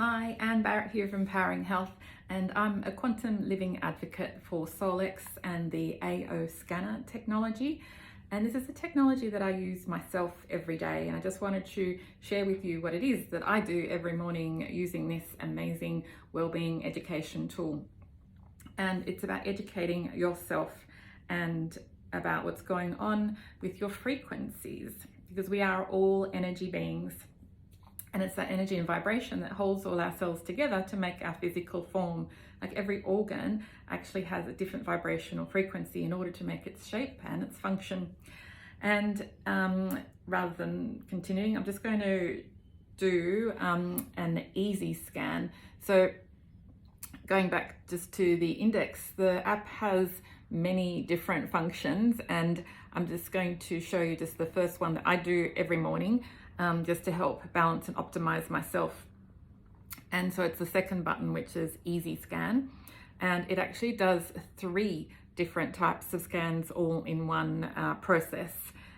Hi, Anne Barratt here from Powering Health, and I'm a quantum living advocate for Solex and the AOScan Technology. And this is a technology that I use myself every day, and I just wanted to share with you what it is that I do every morning using this amazing wellbeing education tool. And it's about educating yourself and about what's going on with your frequencies, because we are all energy beings. And it's that energy and vibration that holds all our cells together to make our physical form. Like every organ actually has a different vibrational frequency in order to make its shape and its function. And rather than continuing, I'm just going to do an easy scan. So going back just to the index, the app has many different functions, and I'm just going to show you just the first one that I do every morning. Just to help balance and optimize myself. And so it's the second button, which is Easy Scan, and it actually does 3 different types of scans all in one process.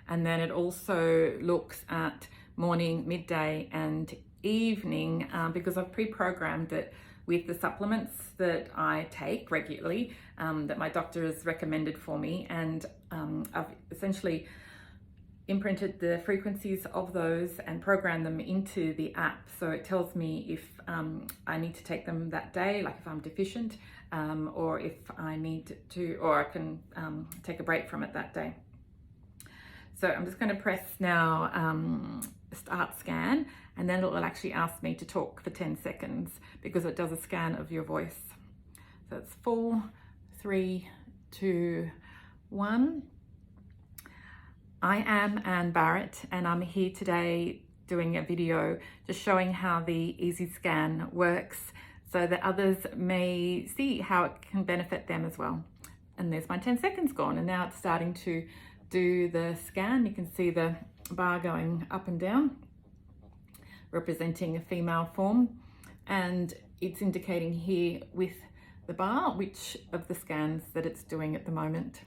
And then it also looks at morning, midday and evening, because I've pre-programmed it with the supplements that I take regularly, that my doctor has recommended for me, and I've essentially imprinted the frequencies of those and programmed them into the app. So it tells me if I need to take them that day, like if I'm deficient, or if I need to, or I can take a break from it that day. So I'm just going to press now start scan, and then it will actually ask me to talk for 10 seconds because it does a scan of your voice. So it's 4, 3, 2, 1. I am Anne Barratt, and I'm here today doing a video just showing how the Easy Scan works so that others may see how it can benefit them as well. And there's my 10 seconds gone, and now it's starting to do the scan. You can see the bar going up and down, representing a female form, and it's indicating here with the bar which of the scans that it's doing at the moment.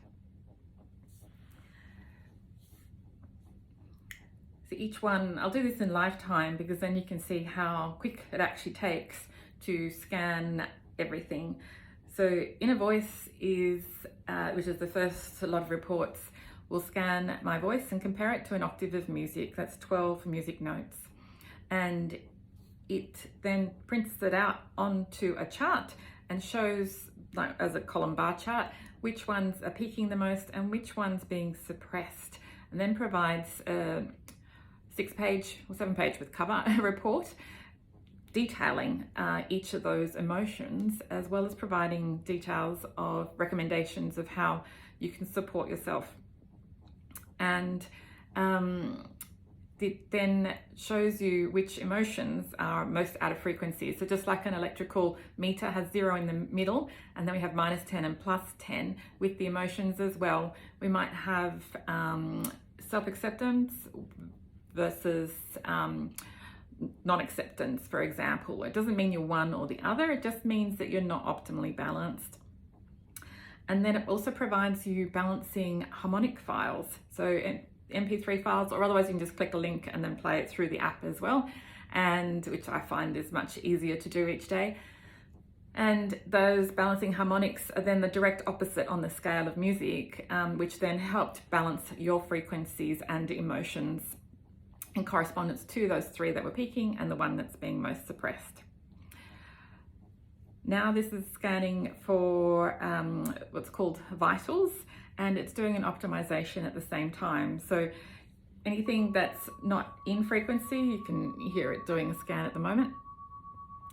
So each one, I'll do this in lifetime because then you can see how quick it actually takes to scan everything. So inner voice is, which is the first lot of reports, will scan my voice and compare it to an octave of music. That's 12 music notes. And it then prints it out onto a chart and shows, like as a column bar chart, which ones are peaking the most and which ones being suppressed, and then provides a 6-page or 7-page with cover report detailing each of those emotions, as well as providing details of recommendations of how you can support yourself. And it then shows you which emotions are most out of frequency. So just like an electrical meter has 0 in the middle, and then we have -10 and +10 with the emotions as well. We might have self-acceptance versus non-acceptance, for example. It doesn't mean you're one or the other, it just means that you're not optimally balanced. And then it also provides you balancing harmonic files, so MP3 files, or otherwise you can just click a link and then play it through the app as well, and which I find is much easier to do each day. And those balancing harmonics are then the direct opposite on the scale of music, which then helped balance your frequencies and emotions in correspondence to those 3 that were peaking and the one that's being most suppressed. Now this is scanning for what's called vitals, and it's doing an optimization at the same time. So anything that's not in frequency, you can hear it doing a scan at the moment.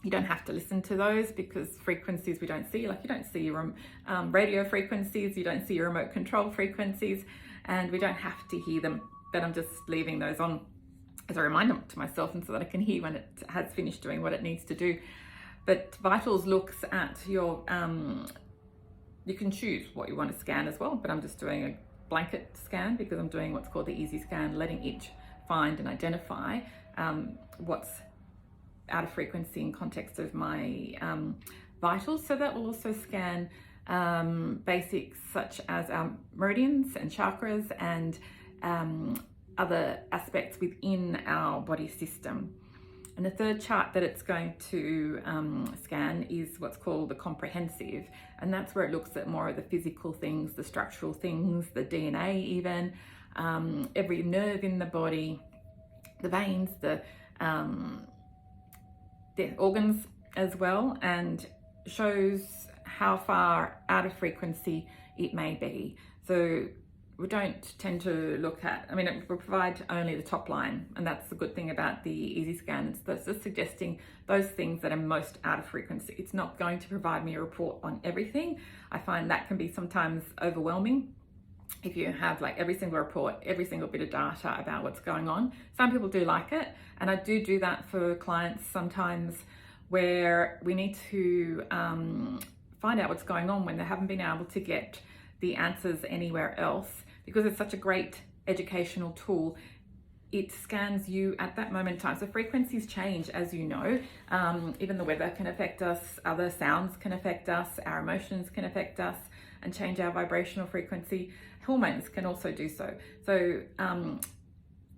You don't have to listen to those because frequencies we don't see, like you don't see your radio frequencies, you don't see your remote control frequencies, and we don't have to hear them, but I'm just leaving those on as a reminder to myself, and so that I can hear when it has finished doing what it needs to do. But vitals looks at your, you can choose what you want to scan as well, but I'm just doing a blanket scan because I'm doing what's called the Easy Scan, letting each find and identify what's out of frequency in context of my vitals. So that will also scan basics such as our meridians and chakras and other aspects within our body system. And the third chart that it's going to scan is what's called the comprehensive. And that's where it looks at more of the physical things, the structural things, the DNA even, every nerve in the body, the veins, the organs as well, and shows how far out of frequency it may be. So we don't tend to look at, I mean, it will provide only the top line, and that's the good thing about the easy scan. It's just suggesting those things that are most out of frequency. It's not going to provide me a report on everything. I find that can be sometimes overwhelming if you have like every single report, every single bit of data about what's going on. Some people do like it, and I do that for clients sometimes where we need to find out what's going on when they haven't been able to get the answers anywhere else. Because it's such a great educational tool, it scans you at that moment in time. So frequencies change, as you know. Even the weather can affect us, other sounds can affect us, our emotions can affect us and change our vibrational frequency. Hormones can also do so. So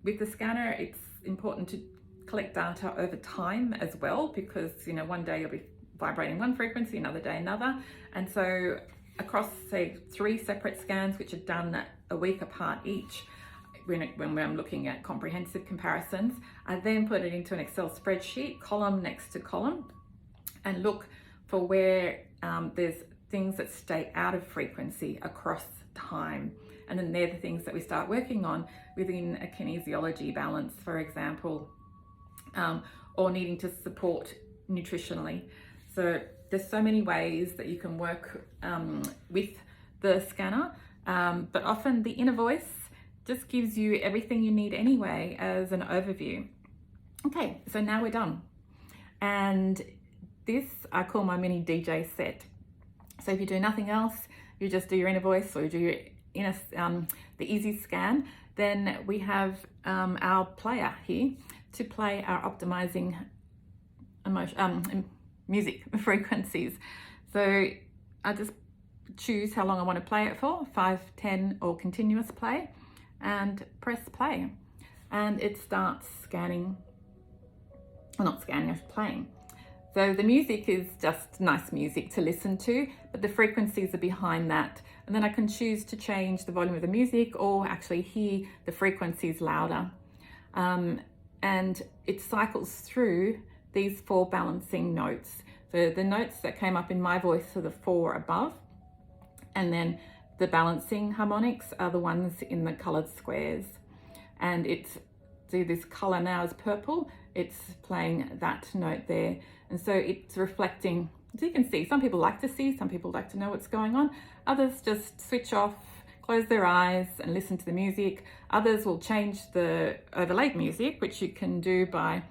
with the scanner, it's important to collect data over time as well, because one day you'll be vibrating one frequency, another day another. And so across, say, 3 separate scans, which are done a week apart each, when I'm looking at comprehensive comparisons, I then put it into an Excel spreadsheet, column next to column, and look for where there's things that stay out of frequency across time. And then they're the things that we start working on within a kinesiology balance, for example, or needing to support nutritionally. So there's so many ways that you can work with the scanner, but often the inner voice just gives you everything you need anyway as an overview. Okay, so now we're done. And this I call my mini DJ set. So if you do nothing else, you just do your inner voice, or you do your inner, the easy scan, then we have our player here to play our optimizing music frequencies. So I just choose how long I want to play it for, 5, 10, or continuous play, and press play. And it starts scanning, or not scanning, it's playing. So the music is just nice music to listen to, but the frequencies are behind that. And then I can choose to change the volume of the music, or actually hear the frequencies louder. And it cycles through these 4 balancing notes. So the notes that came up in my voice are the 4 above, and then the balancing harmonics are the ones in the colored squares. And it's, see, this color now is purple, it's playing that note there. And so it's reflecting, so you can see, some people like to see, some people like to know what's going on. Others just switch off, close their eyes and listen to the music. Others will change the overlaid music, which you can do by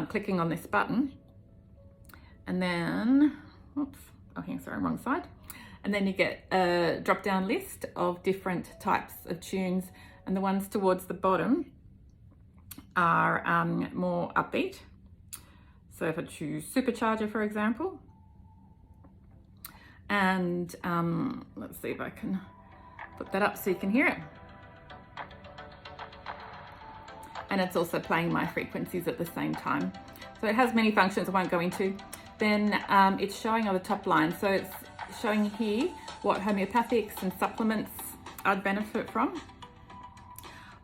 clicking on this button. And then, oops, okay, sorry, wrong side. And then you get a drop-down list of different types of tunes, and the ones towards the bottom are more upbeat. So if I choose Supercharger, for example, and let's see if I can put that up so you can hear it. And it's also playing my frequencies at the same time. So it has many functions I won't go into. Then it's showing on the top line. So it's showing here what homeopathics and supplements I'd benefit from.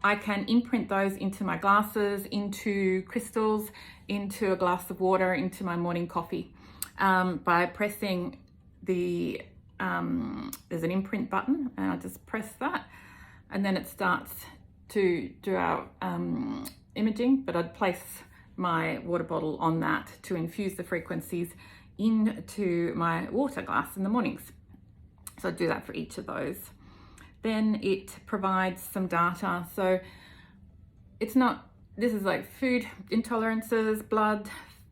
I can imprint those into my glasses, into crystals, into a glass of water, into my morning coffee by pressing the, there's an imprint button, and I just press that, and then it starts to do our imaging, but I'd place my water bottle on that to infuse the frequencies into my water glass in the mornings. So I do that for each of those. Then it provides some data. So it's not, this is like food intolerances, blood,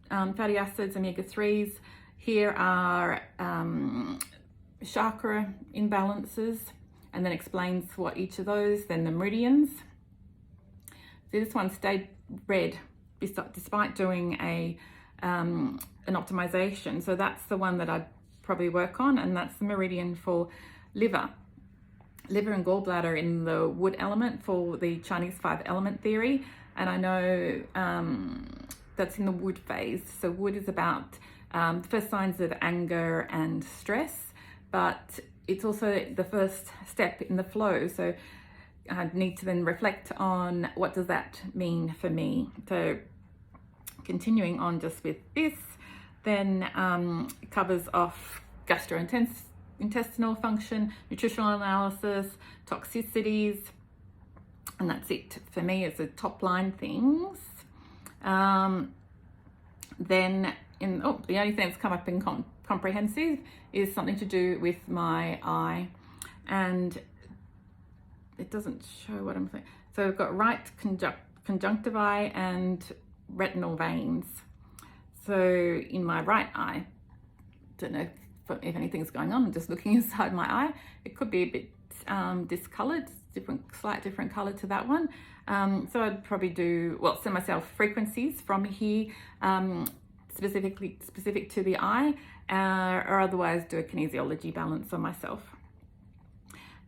fatty acids, omega-3s. Here are chakra imbalances, and then explains what each of those, then the meridians. So this one stayed red despite doing an optimization. So that's the one that I'd probably work on, and that's the meridian for liver and gallbladder in the wood element for the Chinese 5 element theory. And I know that's in the wood phase. So wood is about the first signs of anger and stress, but it's also the first step in the flow. So I need to then reflect on what does that mean for me. So continuing on just with this, then it covers off gastrointestinal function, nutritional analysis, toxicities, and that's it for me as the top line things. Then the only thing that's come up in comprehensive is something to do with my eye, and it doesn't show what I'm saying. So I've got right conjunctivi and retinal veins. So in my right eye, don't know if anything's going on, I'm just looking inside my eye. It could be a bit discolored, slight different color to that one. So I'd probably send myself frequencies from here, specific to the eye, or otherwise do a kinesiology balance on myself.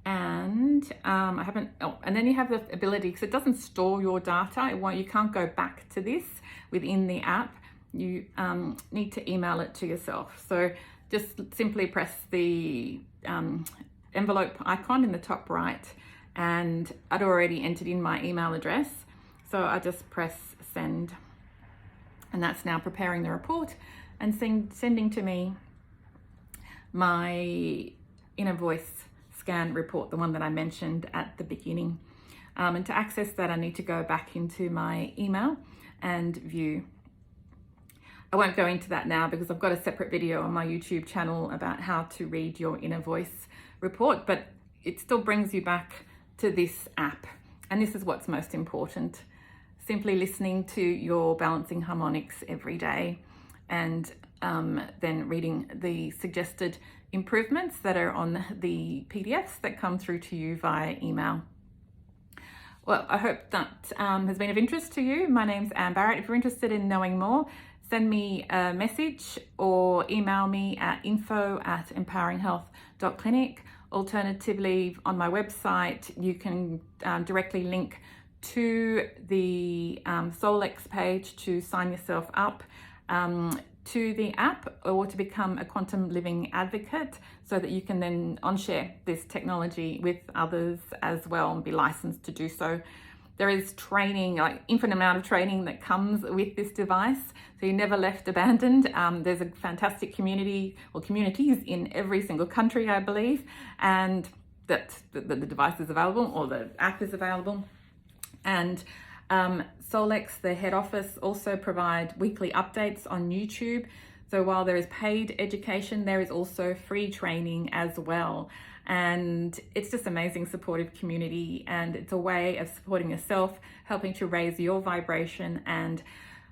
And I haven't, and then you have the ability, because it doesn't store your data, you can't go back to this within the app. You need to email it to yourself. So just simply press the envelope icon in the top right, and I'd already entered in my email address, so I just press send, and that's now preparing the report and sending to me my inner voice scan report, the one that I mentioned at the beginning. And to access that, I need to go back into my email and view. I won't go into that now because I've got a separate video on my YouTube channel about how to read your inner voice report, but it still brings you back to this app. And this is what's most important. Simply listening to your balancing harmonics every day, and then reading the suggested improvements that are on the PDFs that come through to you via email. Well, I hope that has been of interest to you. My name's Anne Barratt. If you're interested in knowing more, send me a message or email me at info@empoweringhealth.clinic. Alternatively, on my website, you can directly link to the Solex page to sign yourself up to the app, or to become a quantum living advocate, so that you can then share this technology with others as well and be licensed to do so. There is training, like infinite amount of training that comes with this device, so you're never left abandoned. There's a fantastic community, or communities in every single country, I believe, and that the device is available, or the app is available. And Solex, the head office, also provide weekly updates on YouTube. So while there is paid education, there is also free training as well. And it's just amazing supportive community, and it's a way of supporting yourself, helping to raise your vibration and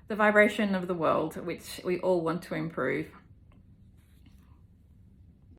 the vibration of the world, which we all want to improve.